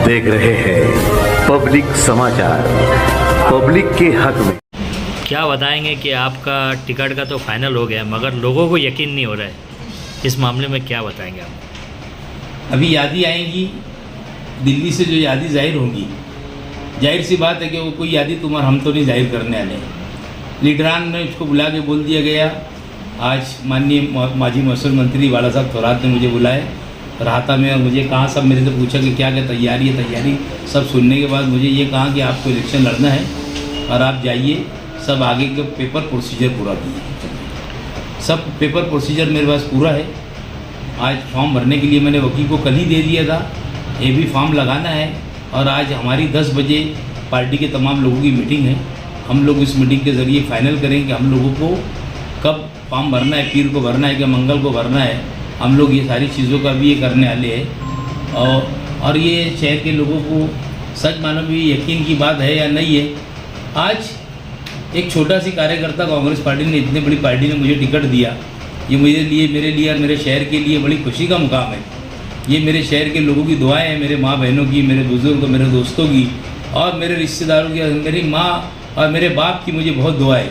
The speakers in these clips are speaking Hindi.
देख रहे हैं पब्लिक समाचार, पब्लिक के हक में। क्या बताएंगे कि आपका टिकट का तो फाइनल हो गया मगर लोगों को यकीन नहीं हो रहा है, इस मामले में क्या बताएंगे आप? अभी यादी आएंगी दिल्ली से, जो यादी जाहिर होगी, जाहिर सी बात है कि वो कोई यादी तुम्हारा हम तो नहीं जाहिर करने वाले। लीडरान ने उसको बुला के बोल दिया गया। आज माननीय माजी महसूल मंत्री बाला साहब थोरात ने मुझे बुलाए राहता में, और मुझे कहा, सब मेरे से पूछा कि क्या क्या तैयारी है। तैयारी सब सुनने के बाद मुझे ये कहा कि आपको इलेक्शन लड़ना है और आप जाइए, सब आगे के पेपर प्रोसीजर पूरा कीजिए। सब पेपर प्रोसीजर मेरे पास पूरा है। आज फॉर्म भरने के लिए मैंने वकील को कल ही दे दिया था, ये भी फॉर्म लगाना है। और आज हमारी 10 बजे पार्टी के तमाम लोगों की मीटिंग है। हम लोग इस मीटिंग के ज़रिए फाइनल करेंगे कि हम लोगों को कब फॉर्म भरना है, पीर को भरना है कि मंगल को भरना है। हम लोग ये सारी चीज़ों का भी ये करने वाले हैं। और ये शहर के लोगों को सच मानो भी यकीन की बात है या नहीं है। आज एक छोटा सी कार्यकर्ता कांग्रेस पार्टी ने, इतनी बड़ी पार्टी ने मुझे टिकट दिया। ये मेरे लिए और मेरे शहर के लिए बड़ी खुशी का मुकाम है। ये मेरे शहर के लोगों की दुआएं हैं, मेरे माँ बहनों की, मेरे बुज़ुर्ग, मेरे दोस्तों की और मेरे रिश्तेदारों की, मेरी माँ और मेरे बाप की मुझे बहुत दुआ है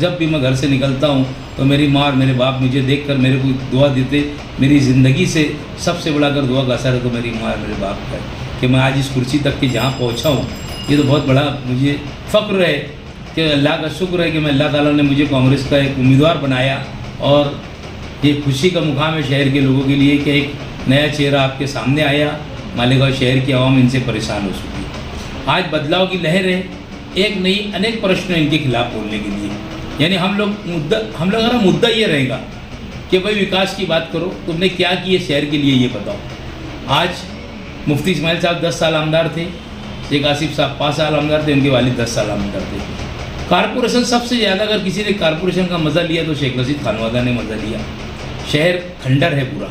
जब भी मैं घर से निकलता हूँ तो मेरी माँ और मेरे बाप मुझे देखकर मेरे को दुआ देते। मेरी ज़िंदगी से सबसे बड़ा अगर दुआ का असर है तो मेरी माँ और मेरे बाप का है कि मैं आज इस कुर्सी तक के जहाँ पहुँचा हूँ। ये तो बहुत बड़ा मुझे फ़ख्र है कि अल्लाह का शुक्र है कि मैं, अल्लाह ताला ने मुझे कांग्रेस का एक उम्मीदवार बनाया। और ये खुशी का मुकाम है शहर के लोगों के लिए कि एक नया चेहरा आपके सामने आया। मालेगांव शहर की आवाम इनसे परेशान हो चुकी। आज बदलाव की लहर है, एक नई अनेक प्रश्न इनके खिलाफ बोलने के लिए। यानी हम लोग मुद्दा ये रहेगा कि भाई विकास की बात करो, तुमने क्या किए शहर के लिए ये बताओ। आज मुफ्ती इस्माइल साहब 10 साल आमदार थे, शेख आसिफ साहब 5 साल आमदार थे, उनके वालिद 10 साल आमदार थे। कारपोरेशन सबसे ज़्यादा अगर किसी ने कारपोरेशन का मज़ा लिया तो शेख रशीद खानवादा ने मज़ा लिया। शहर खंडर है पूरा,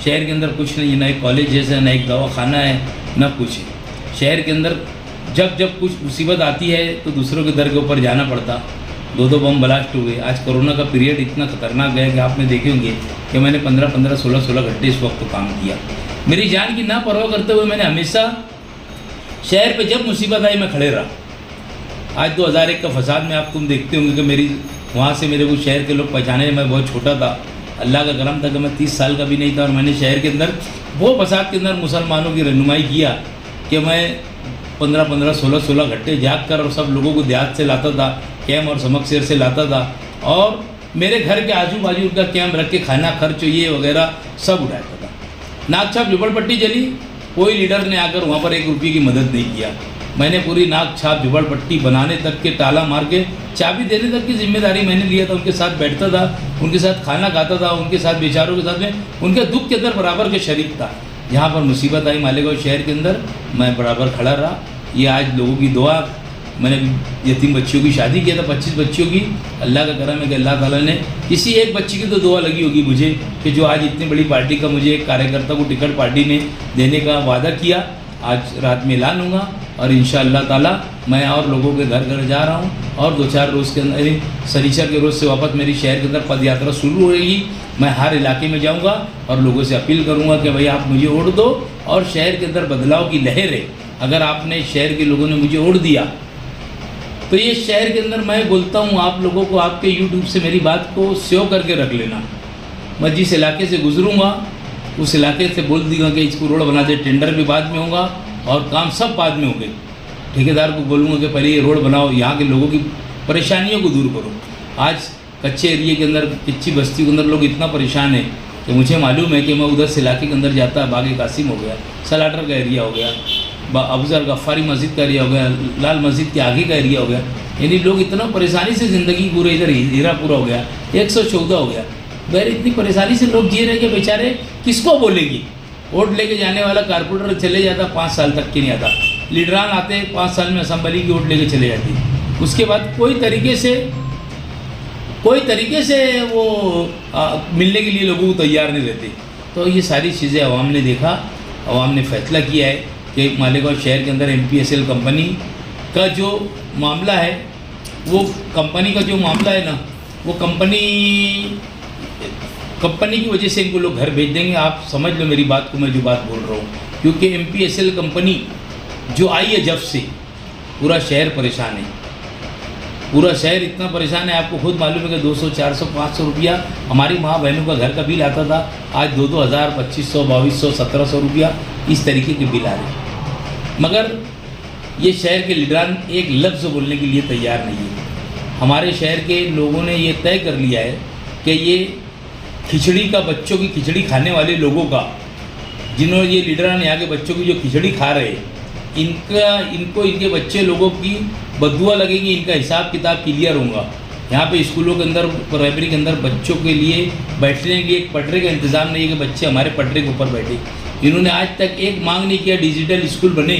शहर के अंदर कुछ नहीं है, ना एक कॉलेज जैसा, ना एक दवाखाना है, ना कुछ है। शहर के अंदर जब कुछ मुसीबत आती है तो दूसरों के दर के ऊपर जाना पड़ता। 2 बम ब्लास्ट हुए। आज कोरोना का पीरियड इतना खतरनाक गया कि आपने देखे होंगे कि मैंने 15 16 घंटे इस वक्त काम किया। मेरी जान की ना परवाह करते हुए मैंने हमेशा शहर पे जब मुसीबत आई मैं खड़े रहा। आज 2001 का फसाद में तुम देखते होंगे कि मेरी वहाँ से मेरे को शहर के लोग पहचाने। मैं बहुत छोटा था, अल्लाह का करम था कि मैं 30 साल का भी नहीं था, और मैंने शहर के अंदर वो फसाद के अंदर मुसलमानों की रहनुमाई किया कि मैं 15 16 घंटे जाग कर और सब लोगों को देहात से लाता था, कैम और समकशेर से लाता था, और मेरे घर के आजू बाजू का कैम रख के खाना खर्च ये वगैरह सब उठाता था। नागछाप झुपड़पट्टी जली, कोई लीडर ने आकर वहाँ पर 1 रुपये की मदद नहीं किया। मैंने पूरी नागछाप झुपड़पट्टी बनाने तक के, ताला मार के चाबी देने तक की जिम्मेदारी मैंने लिया था। उनके साथ बैठता था, उनके साथ खाना खाता था, उनके साथ बेचारों के साथ में उनके दुख के अंदर बराबर के शरीक था। जहाँ पर मुसीबत आई मालेगांव शहर के अंदर मैं बराबर खड़ा रहा। ये आज लोगों की दुआ, मैंने यतीम बच्चियों की शादी किया था, 25 बच्चियों की। अल्लाह का करम है कि अल्लाह ताला ने किसी एक बच्ची की तो दुआ लगी होगी मुझे कि जो आज इतनी बड़ी पार्टी का, मुझे एक कार्यकर्ता को टिकट पार्टी ने देने का वादा किया। आज रात में ऐलान होगा और इंशाअल्लाह ताला मैं और लोगों के घर घर जा रहा हूँ। और 2-4 रोज़ के अंदर, शनिचर के रोज़ से वापस मेरी शहर के अंदर पद यात्रा शुरू होगी। मैं हर इलाके में जाऊँगा और लोगों से अपील करूँगा कि भाई आप मुझे वोट दो। और शहर के अंदर बदलाव की लहर है। अगर आपने, शहर के लोगों ने मुझे वोट दिया तो ये शहर के अंदर, मैं बोलता हूँ आप लोगों को, आपके यूट्यूब से मेरी बात को सेव करके रख लेना। मैं जिस इलाके से गुजरूँगा उस इलाके से बोल दूँगा कि इसको रोड बना दे। टेंडर भी बाद में होगा और काम सब बाद में होंगे। ठेकेदार को बोलूँगा कि पहले ये रोड बनाओ, यहाँ के लोगों की परेशानियों को दूर करो। आज कच्चे एरिए के अंदर, कच्ची बस्ती के अंदर लोग इतना परेशान है कि मुझे मालूम है कि मैं उधर से इलाके के अंदर जाता, बागे कासिम हो गया, सलाटर का एरिया हो गया, अफजल गफ्फारी मस्जिद का एरिया हो गया, लाल मस्जिद के आगे का एरिया हो गया। यानी लोग इतना परेशानी से ज़िंदगी पूरे, इधर हीरापुरा हो गया, 114 हो गया। बहर इतनी परेशानी से लोग जी रहे कि बेचारे किसको बोलेगी। वोट लेके जाने वाला कारपोरेटर चले जाता, 5 साल तक के नहीं आता। लीडरान आते 5 साल में असम्बली की वोट लेके चले जाती। उसके बाद कोई तरीके से वो मिलने के लिए लोगों को तैयार नहीं रहते। तो ये सारी चीज़ें अवाम ने देखा, अवाम ने फैसला किया है कि मालेगांव शहर के अंदर MPSL कंपनी का जो मामला है, वो कंपनी का जो मामला है ना, वो कंपनी कंपनी की वजह से इनको लोग घर भेज देंगे। आप समझ लो मेरी बात को, मैं जो बात बोल रहा हूँ, क्योंकि MPSL कंपनी जो आई है जब से पूरा शहर परेशान है। पूरा शहर इतना परेशान है, आपको खुद मालूम है कि 200, 400, 500 रुपया हमारी माँ बहनों का घर का बिल आता था, आज 2-2 हज़ार, 2500, 2200, 1700 रुपया इस तरीके के बिल आ रहे। मगर ये शहर के लीडरान एक लफ्ज़ बोलने के लिए तैयार नहीं है। हमारे शहर के लोगों ने ये तय कर लिया है कि ये खिचड़ी का, बच्चों की खिचड़ी खाने वाले लोगों का, जिन्होंने ये लीडरान यहाँ के बच्चों की जो खिचड़ी खा रहे हैं, इनको इनके बच्चे लोगों की बदुआ लगेगी, इनका हिसाब किताब क्लियर होगा। यहाँ पे स्कूलों के अंदर, प्राइमरी के अंदर बच्चों के लिए बैठने के लिए एक पटरे का इंतज़ाम नहीं है कि बच्चे हमारे पटरे के ऊपर बैठे। इन्होंने आज तक एक मांग नहीं किया डिजिटल स्कूल बने।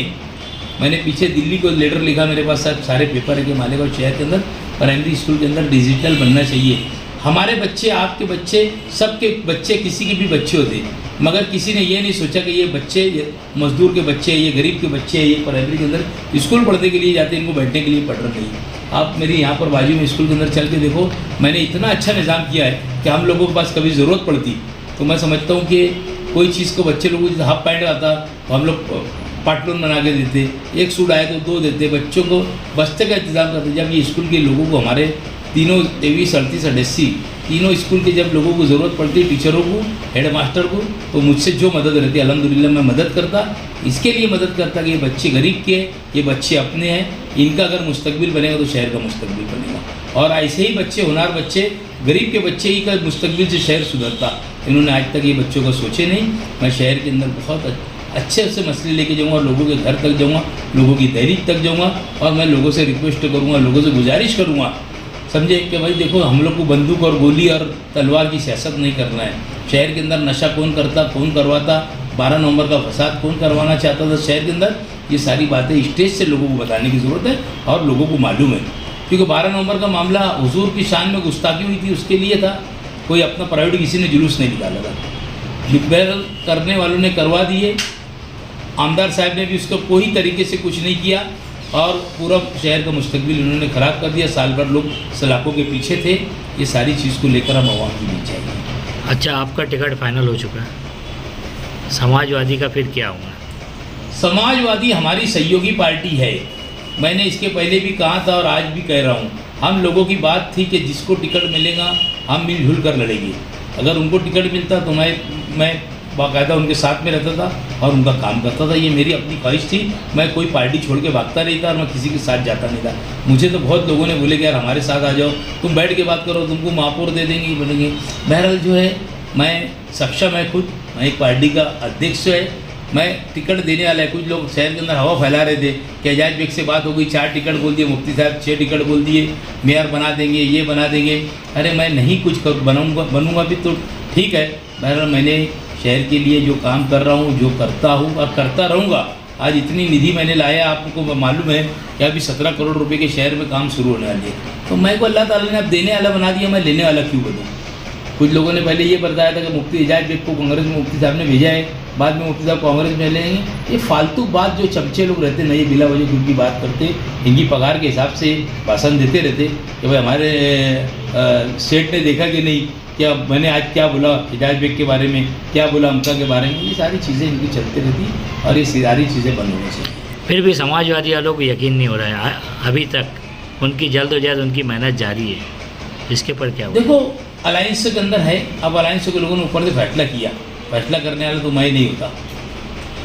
मैंने पीछे दिल्ली को लेटर लिखा, मेरे पास सारे पेपर है कि मालेगांव शहर के अंदर प्राइमरी स्कूल के अंदर डिजिटल बनना चाहिए। हमारे बच्चे, आपके बच्चे, सबके बच्चे, किसी के भी बच्चे होते, मगर किसी ने ये नहीं सोचा कि ये बच्चे मजदूर के बच्चे, ये गरीब के बच्चे, ये प्राइमरी के अंदर स्कूल पढ़ने के लिए जाते हैं, इनको बैठने के लिए पढ़ रहे नहीं। आप मेरी यहाँ पर बाजू में स्कूल के अंदर चल के देखो, मैंने इतना अच्छा निज़ाम किया है कि हम लोगों के पास कभी ज़रूरत पड़ती तो मैं समझता हूँ कि कोई चीज़ को बच्चे लोगों को हाफ पैंट आता तो हम लोग पाटलून बना के देते, एक सूट आए तो 2 देते, बच्चों को बस्ते का इंतज़ाम करते। जब ये स्कूल के लोगों को, हमारे तीनों 23, 38, 88 तीनों स्कूल के जब लोगों को ज़रूरत पड़ती, टीचरों को, हेड मास्टर को, तो मुझसे जो मदद रहती है अल्हम्दुलिल्लाह मैं मदद करता। इसके लिए मदद करता कि ये बच्चे गरीब के, ये बच्चे अपने हैं, इनका अगर मुस्तकबिल बनेगा तो शहर का मुस्तकबिल बनेगा। और ऐसे ही बच्चे, होनहार बच्चे, गरीब के बच्चे ही का मुस्तकबिल से शहर सुधरता। इन्होंने आज तक ये बच्चों को सोचे नहीं। मैं शहर के अंदर बहुत अच्छे से मसले लेके जाऊँगा, लोगों के घर तक जाऊँगा, लोगों की तहरीक तक जाऊँगा, और मैं लोगों से रिक्वेस्ट करूँगा, लोगों से गुजारिश करूँगा, समझे कि भाई देखो, हम लोग को बंदूक और गोली और तलवार की सियासत नहीं करना है। शहर के अंदर नशा कौन करता, कौन करवाता, 12 नवंबर का फसाद कौन करवाना चाहता था शहर के अंदर, ये सारी बातें स्टेज से लोगों को बताने की ज़रूरत है और लोगों को मालूम है। क्योंकि 12 नवंबर का मामला हुजूर की शान में गुस्ताखी हुई थी, उसके लिए था, कोई अपना प्राइवेट किसी ने जुलूस नहीं निकाला था। बहरहाल करने वालों ने करवा दिए, आमदार साहब ने भी उसको कोई तरीके से कुछ नहीं किया और पूरा शहर का मुस्तकबिल इन्होंने ख़राब कर दिया। साल भर लोग सलाखों के पीछे थे। ये सारी चीज़ को लेकर हम आवाम की बीच चाहिए। अच्छा, आपका टिकट फाइनल हो चुका है, समाजवादी का फिर क्या होगा? समाजवादी हमारी सहयोगी पार्टी है। मैंने इसके पहले भी कहा था और आज भी कह रहा हूँ, हम लोगों की बात थी कि जिसको टिकट मिलेगा हम मिलजुल कर लड़ेंगे। अगर उनको टिकट मिलता तो मैं बाकायदा उनके साथ में रहता था और उनका काम करता था। ये मेरी अपनी ख्वाहिश थी। मैं कोई पार्टी छोड़ के भागता नहीं था और मैं किसी के साथ जाता नहीं था। मुझे तो बहुत लोगों ने बोले कि यार हमारे साथ आ जाओ, तुम बैठ के बात करो, तुमको महापौर दे देंगे, बनेंगे। बहरहाल जो है, मैं सक्षम है खुद, मैं एक पार्टी का अध्यक्ष है, मैं टिकट देने वाला है। कुछ लोग शहर के अंदर हवा फैला रहे थे कि एजाज बेग से बात हो गई, 4 टिकट बोल दिए, मुफ्ती साहब 6 टिकट बोल दिए, मेयर बना देंगे, ये बना देंगे। अरे मैं नहीं कुछ बनूंगा भी तो ठीक है। बहरहाल मैंने शहर के लिए जो काम कर रहा हूँ, जो करता हूँ और करता रहूँगा। आज इतनी निधि मैंने लाया, आपको मालूम है कि अभी 17 करोड़ रुपए के शहर में काम शुरू होने वाली है। तो मैं को अल्लाह ताला ने अब देने वाला बना दिया, मैं लेने वाला क्यों बनूँ? कुछ लोगों ने पहले ये बताया था कि मुफ्ती एजाज बेग को कांग्रेस में मुफ्ती साहब ने भेजा है, बाद में मुफ्ती साहब कांग्रेस में लेंगे। ये फालतू बात, जो चमचे लोग रहते नहीं, बिला वजह कुछ की बात करते, इनकी पगार के हिसाब से भाषण देते रहते कि भाई हमारे सेठ ने देखा कि नहीं, क्या मैंने आज क्या बोला एजाज बेग के बारे में, क्या बोला अमका के बारे में। ये सारी चीज़ें इनकी चलती रहती और ये सारी चीज़ें बंद होनी चाहिए। फिर भी समाजवादी वालों को यकीन नहीं हो रहा है अभी तक। उनकी जल्द से जल्द उनकी मेहनत जारी है, इसके पर क्या हुआ? देखो, अलायंस के अंदर है, अब अलायंस के लोगों ने ऊपर से फैसला किया, फैसला करने वाला तो मैं नहीं होता।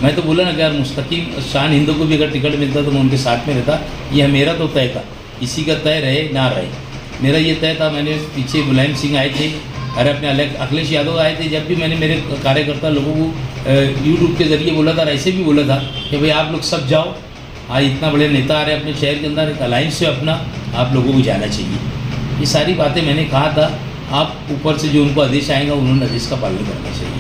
मैं तो बोला ना कि यार मुस्तकीम शान हिंदू को भी अगर टिकट मिलता तो मैं उनके साथ में रहता। यह मेरा तो तय था, किसी का तय रहे ना रहे, मेरा ये तय था। मैंने पीछे मुलायम सिंह आए थे, अरे अपने अखिलेश यादव आए थे, जब भी मैंने मेरे कार्यकर्ता लोगों को यूट्यूब के ज़रिए बोला था, ऐसे भी बोला था कि भाई आप लोग सब जाओ, आज इतना बड़े नेता आ रहे हैं अपने शहर के अंदर, एक अलायंस से अपना आप लोगों को जाना चाहिए। ये सारी बातें मैंने कहा था। आप ऊपर से जो उनको आदेश आएगा, उन्होंने आदेश का पालन करना चाहिए।